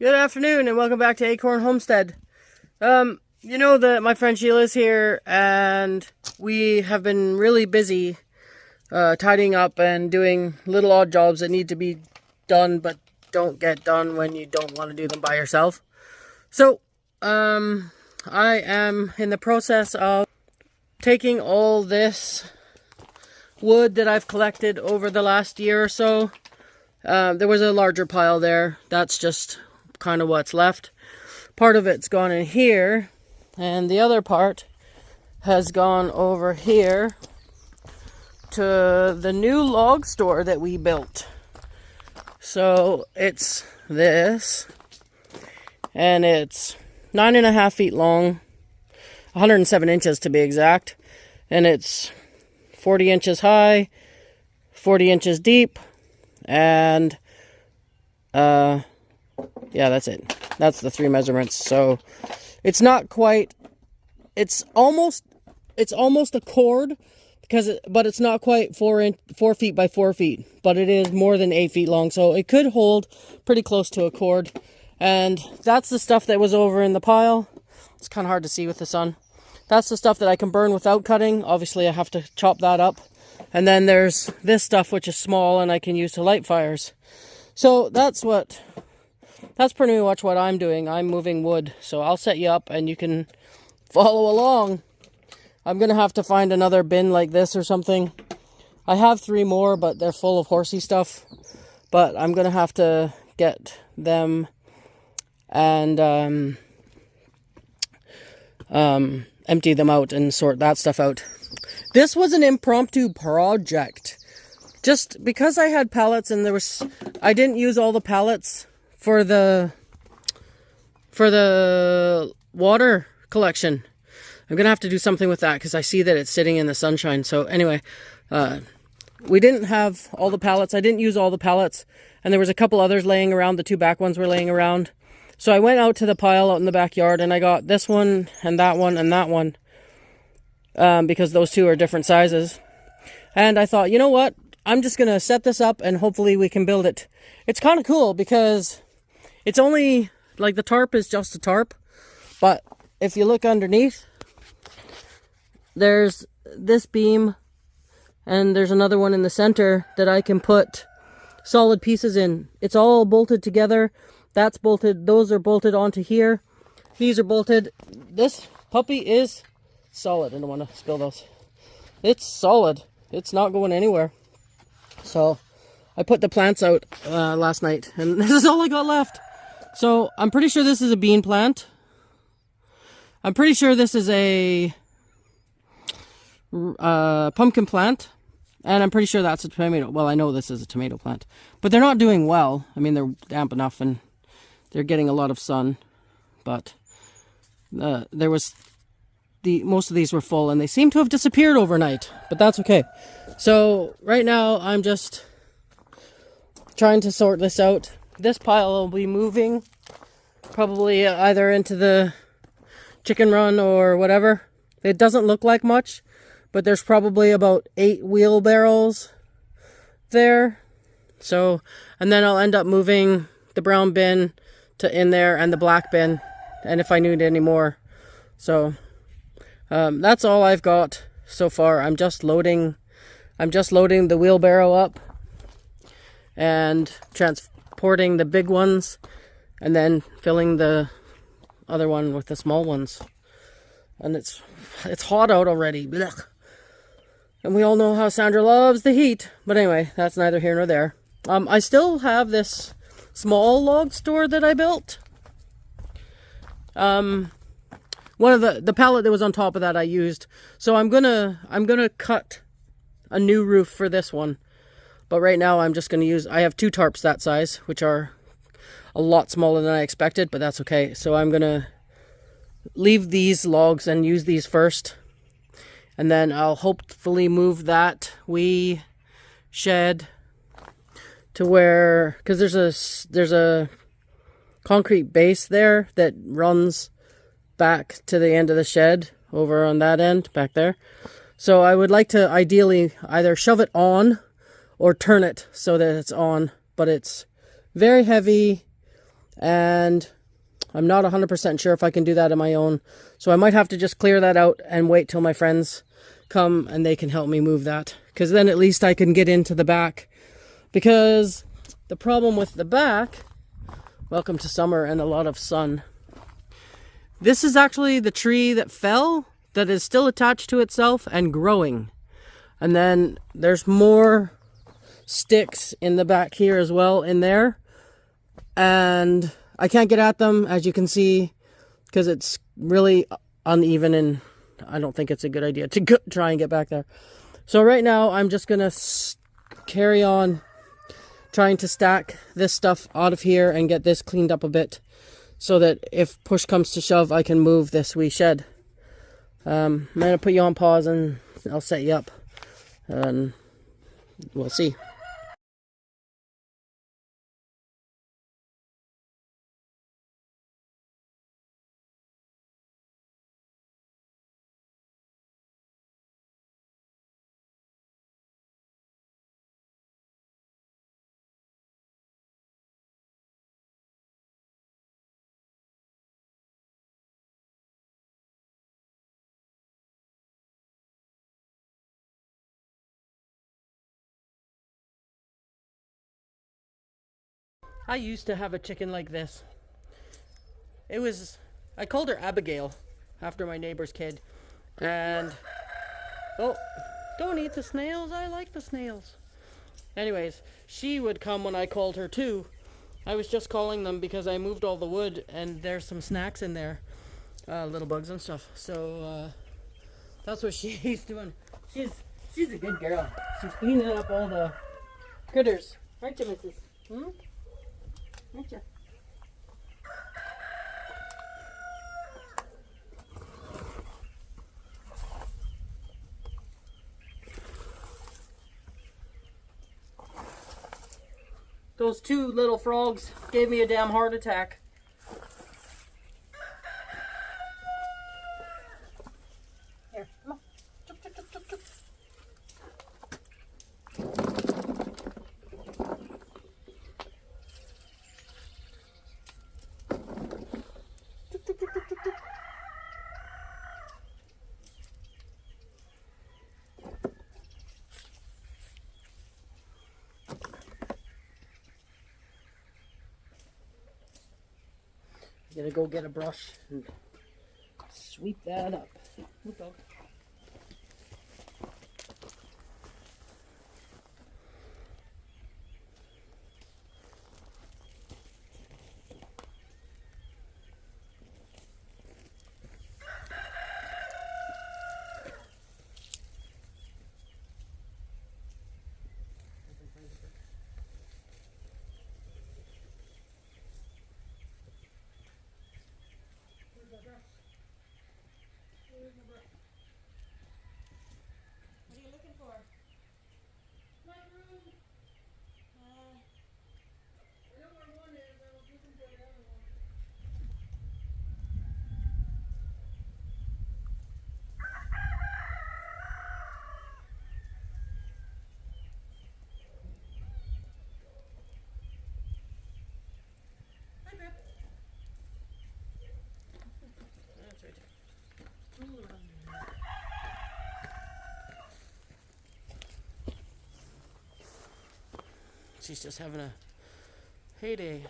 Good afternoon and welcome back to Acorn Homestead. You know that my friend Sheila's here and we have been really busy tidying up and doing little odd jobs that need to be done but don't get done when you don't want to do them by yourself. So, I am in the process of taking all this wood that I've collected over the last year or so. There was a larger pile there. That's just kind of what's left. Part of it's gone in here and the other part has gone over here to the new log store that we built. So it's this, and it's 9.5 feet long, 107 inches to be exact, and it's 40 inches high, 40 inches deep, and yeah, that's it. That's the three measurements. So it's not quite, it's almost a cord, but it's not quite 4 feet by 4 feet, but it is more than 8 feet long. So it could hold pretty close to a cord. And that's the stuff that was over in the pile. It's kind of hard to see with the sun. That's the stuff that I can burn without cutting. Obviously I have to chop that up. And then there's this stuff which is small and I can use to light fires. So that's pretty much what I'm doing. I'm moving wood. So I'll set you up and you can follow along. I'm going to have to find another bin like this or something. I have 3 more, but they're full of horsey stuff. But I'm going to have to get them and empty them out and sort that stuff out. This was an impromptu project. Just because I had pallets and I didn't use all the pallets for the water collection. I'm gonna have to do something with that because I see that it's sitting in the sunshine. So anyway, we didn't have all the pallets. I didn't use all the pallets, and there was a couple others laying around. The 2 back ones were laying around. So I went out to the pile out in the backyard and I got this one and that one and that one because those 2 are different sizes. And I thought, you know what? I'm just gonna set this up and hopefully we can build it. It's kind of cool because it's only, like, the tarp is just a tarp, but if you look underneath, there's this beam and there's another one in the center that I can put solid pieces in. It's all bolted together. That's bolted. Those are bolted onto here. These are bolted. This puppy is solid. I don't want to spill those. It's solid. It's not going anywhere. So I put the plants out last night and this is all I got left. So I'm pretty sure this is a bean plant. I'm pretty sure this is a pumpkin plant. And I'm pretty sure that's a tomato. Well, I know this is a tomato plant. But they're not doing well. I mean, they're damp enough and they're getting a lot of sun. But most of these were full and they seem to have disappeared overnight. But that's okay. So right now I'm just trying to sort this out. This pile will be moving probably either into the chicken run or whatever. It doesn't look like much, but there's probably about 8 wheelbarrows there. So, and then I'll end up moving the brown bin to in there and the black bin, and if I need any more. So that's all I've got so far. I'm just loading the wheelbarrow up and transporting the big ones and then filling the other one with the small ones. And it's hot out already. Blech. And we all know how Sandra loves the heat. But anyway, that's neither here nor there. I still have this small log store that I built. One of the pallet that was on top of that I used. So I'm gonna cut a new roof for this one. But right now I'm just gonna use, I have 2 tarps that size, which are a lot smaller than I expected, but that's okay. So I'm gonna leave these logs and use these first. And then I'll hopefully move that wee shed to where, because there's a concrete base there that runs back to the end of the shed over on that end back there. So I would like to ideally either shove it on or turn it so that it's on, but it's very heavy and I'm not 100% sure if I can do that on my own. So I might have to just clear that out and wait till my friends come and they can help me move that. Because then at least I can get into the back. Because the problem with the back, welcome to summer and a lot of sun. This is actually the tree that fell that is still attached to itself and growing. And then there's more sticks in the back here as well in there. And I can't get at them, as you can see, because it's really uneven and I don't think it's a good idea to try and get back there. So right now I'm just going to carry on trying to stack this stuff out of here and get this cleaned up a bit so that if push comes to shove, I can move this wee shed. I'm going to put you on pause and I'll set you up and we'll see. I used to have a chicken like this. I called her Abigail after my neighbor's kid. And, oh, don't eat the snails, I like the snails. Anyways, she would come when I called her too. I was just calling them because I moved all the wood and there's some snacks in there. Little bugs and stuff. So, that's what she's doing. She's a good girl. She's cleaning up all the critters. Aren't you, Mrs.? Hmm? Aren't you? Those two little frogs gave me a damn heart attack. Here, come on. Chup, chup, chup, chup, chup. I'm gonna go get a brush and sweep that up. Look out. What are you looking for? My room. I know where one is. I was looking for the other one. Hi, Grip. That's right there. She's just having a heyday.